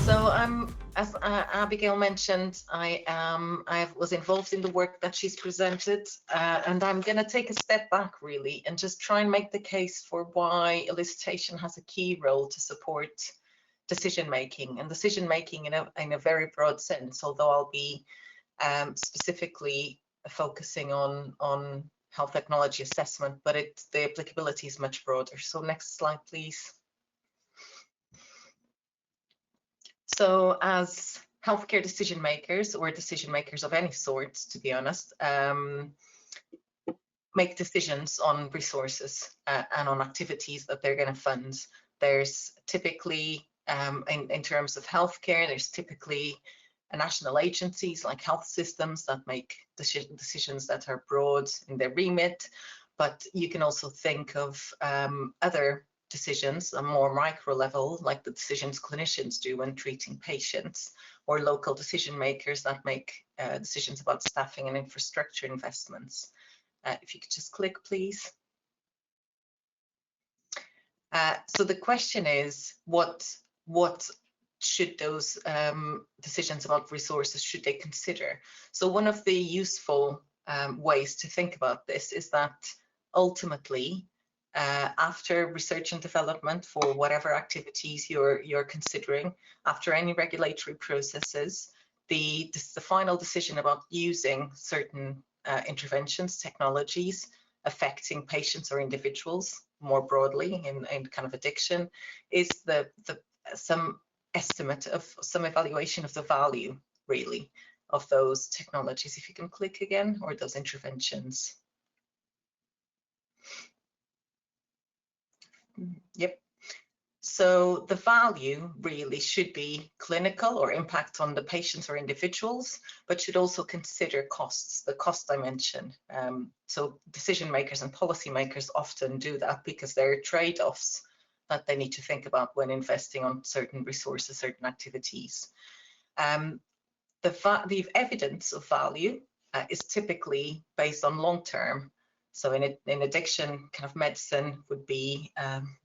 So as Abigail mentioned, I was involved in the work that she's presented, and I'm going to take a step back really and just try and make the case for why elicitation has a key role to support decision making, and decision making in a very broad sense. Although I'll be specifically focusing on health technology assessment, but the applicability is much broader. So next slide, please. So as healthcare decision makers, or decision makers of any sort, to be honest, make decisions on resources and on activities that they're going to fund. There's typically, in terms of healthcare, there's typically national agencies like health systems that make decisions that are broad in their remit, but you can also think of other decisions, a more micro level, like the decisions clinicians do when treating patients, or local decision makers that make decisions about staffing and infrastructure investments. If you could just click, please. So the question is, what should those decisions about resources, should they consider? So one of the useful ways to think about this is that ultimately, after research and development for whatever activities you're considering, after any regulatory processes, the final decision about using certain interventions, technologies affecting patients or individuals more broadly in kind of addiction, is some estimate of some evaluation of the value really of those technologies. If you can click again, or those interventions. Yep. So the value really should be clinical or impact on the patients or individuals, but should also consider costs, the cost dimension. So decision makers and policy makers often do that because there are trade-offs that they need to think about when investing on certain resources, certain activities. The evidence of value is typically based on long-term. So in addiction, kind of medicine would be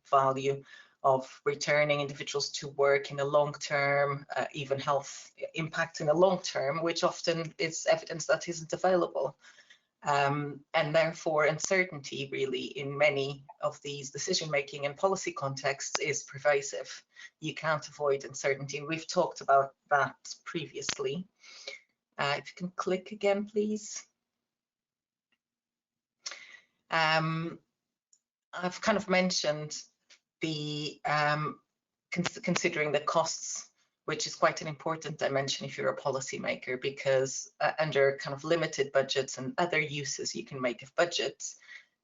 value of returning individuals to work in the long term, even health impact in the long term, which often is evidence that isn't available. And therefore, uncertainty really in many of these decision-making and policy contexts is pervasive. You can't avoid uncertainty. We've talked about that previously. If you can click again, please. I've kind of mentioned the considering the costs, which is quite an important dimension if you're a policymaker, because under kind of limited budgets and other uses you can make of budgets,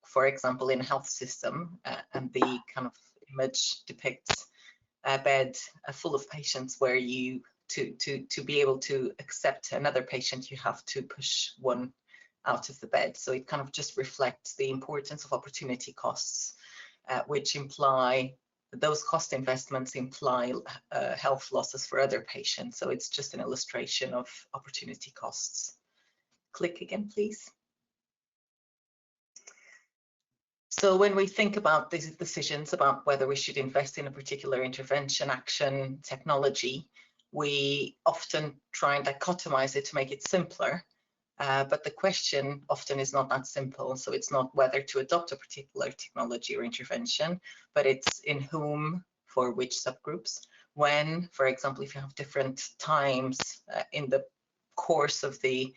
for example, in a health system, and the kind of image depicts a bed full of patients where you, to be able to accept another patient, you have to push one out of the bed. So it kind of just reflects the importance of opportunity costs, which imply, those cost investments imply health losses for other patients. So it's just an illustration of opportunity costs. Click again, please. So when we think about these decisions about whether we should invest in a particular intervention, action, technology, we often try and dichotomize it to make it simpler. But the question often is not that simple. So it's not whether to adopt a particular technology or intervention, but it's in whom, for which subgroups, when, for example, if you have different times in the course of the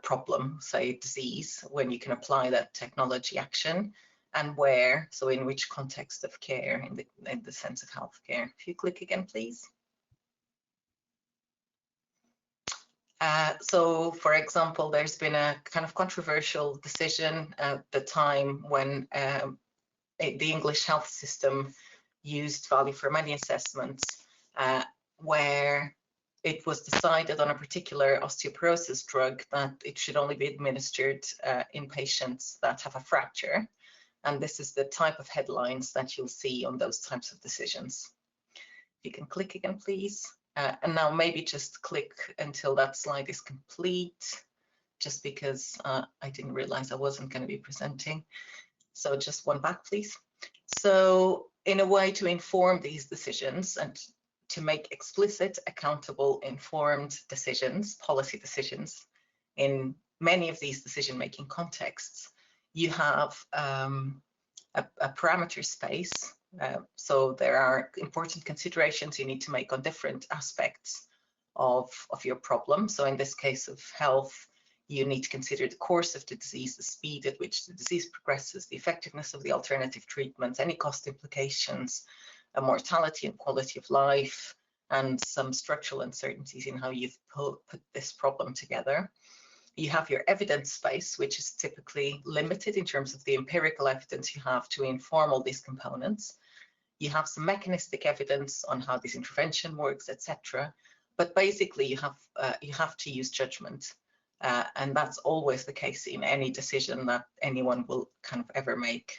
problem, say disease, when you can apply that technology action, and where, so in which context of care, in the sense of healthcare. If you click again, please. So, for example, there's been a kind of controversial decision at the time when the English health system used value for money assessments, where it was decided on a particular osteoporosis drug that it should only be administered in patients that have a fracture. And this is the type of headlines that you'll see on those types of decisions. If you can click again, please. And now maybe just click until that slide is complete, just because I didn't realize I wasn't going to be presenting. So just one back, please. So in a way to inform these decisions and to make explicit, accountable, informed decisions, policy decisions. In many of these decision-making contexts, you have a parameter space. So there are important considerations you need to make on different aspects of your problem. So in this case of health, you need to consider the course of the disease, the speed at which the disease progresses, the effectiveness of the alternative treatments, any cost implications, mortality and quality of life, and some structural uncertainties in how you've put this problem together. You have your evidence space, which is typically limited in terms of the empirical evidence you have to inform all these components. You have some mechanistic evidence on how this intervention works, etc. But basically, you have to use judgment, and that's always the case in any decision that anyone will kind of ever make.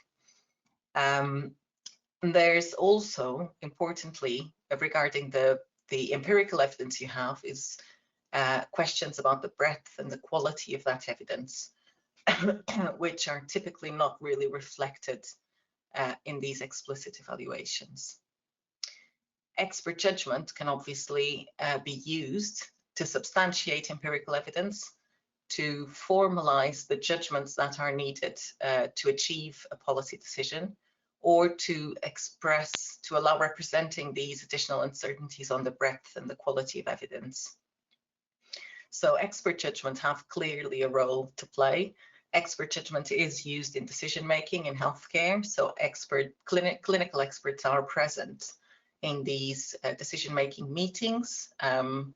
There's also, importantly, regarding the empirical evidence you have, is questions about the breadth and the quality of that evidence, which are typically not really reflected in these explicit evaluations. Expert judgment can obviously be used to substantiate empirical evidence, to formalize the judgments that are needed to achieve a policy decision, or to allow representing these additional uncertainties on the breadth and the quality of evidence. So expert judgment have clearly a role to play. Expert judgment is used in decision making in healthcare. So clinical experts are present in these decision making meetings and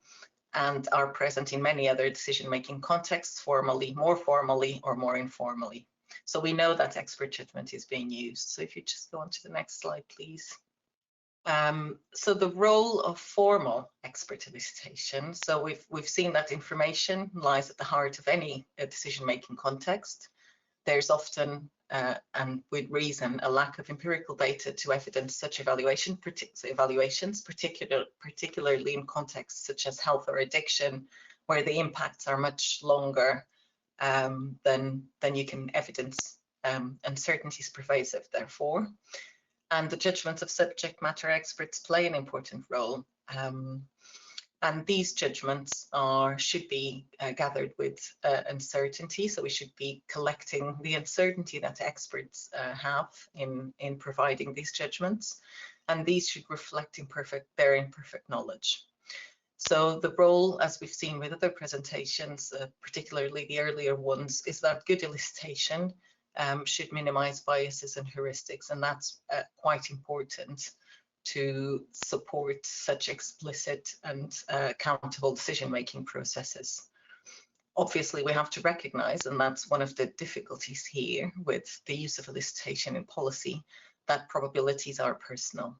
are present in many other decision making contexts, formally, more formally, or more informally. So we know that expert judgment is being used. So if you just go on to the next slide, please. So the role of formal expert elicitation. So we've seen that information lies at the heart of any decision-making context. There's often, and with reason, a lack of empirical data to evidence such evaluations, particularly in contexts such as health or addiction, where the impacts are much longer than you can evidence. Uncertainty is pervasive, therefore. And the judgments of subject matter experts play an important role. And these judgments should be gathered with uncertainty. So we should be collecting the uncertainty that experts have in providing these judgments. And these should reflect their imperfect knowledge. So the role, as we've seen with other presentations, particularly the earlier ones, is that good elicitation should minimize biases and heuristics, and that's quite important to support such explicit and accountable decision-making processes. Obviously, we have to recognize, and that's one of the difficulties here with the use of elicitation in policy, that probabilities are personal.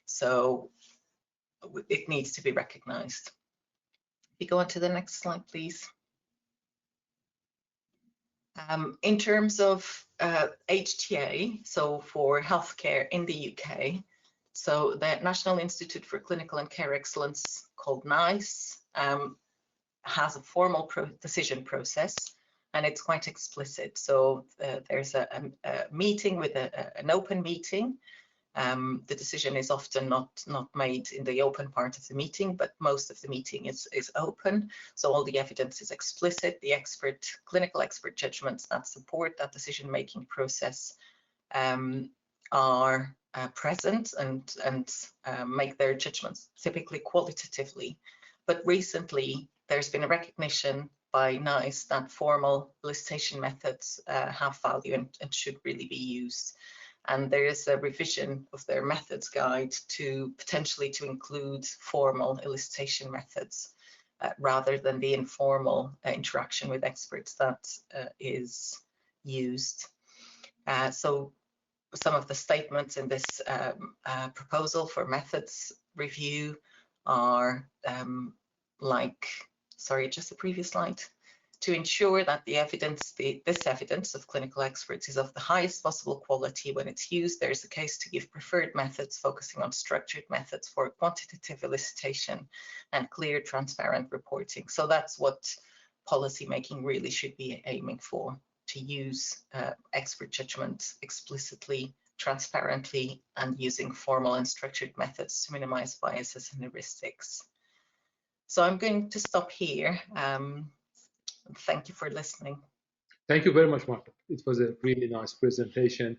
So it needs to be recognized. If you go on to the next slide, please. In terms of HTA, so for healthcare in the UK, so the National Institute for Clinical and Care Excellence, called NICE, has a formal decision process, and it's quite explicit. So there's a meeting with an open meeting. The decision is often not made in the open part of the meeting, but most of the meeting is open. So all the evidence is explicit. The clinical expert judgments that support that decision-making process are present and make their judgments, typically qualitatively. But recently, there's been a recognition by NICE that formal elicitation methods have value and should really be used. And there is a revision of their methods guide to potentially include formal elicitation methods rather than the informal interaction with experts that is used. So some of the statements in this proposal for methods review are sorry, just the previous slide. To ensure that the evidence, this evidence of clinical experts is of the highest possible quality when it's used, there's a case to give preferred methods focusing on structured methods for quantitative elicitation and clear, transparent reporting. So that's what policymaking really should be aiming for, to use expert judgment explicitly transparently and using formal and structured methods to minimize biases and heuristics. So I'm going to stop here. Thank you for listening. Thank you very much, Marta. It was a really nice presentation.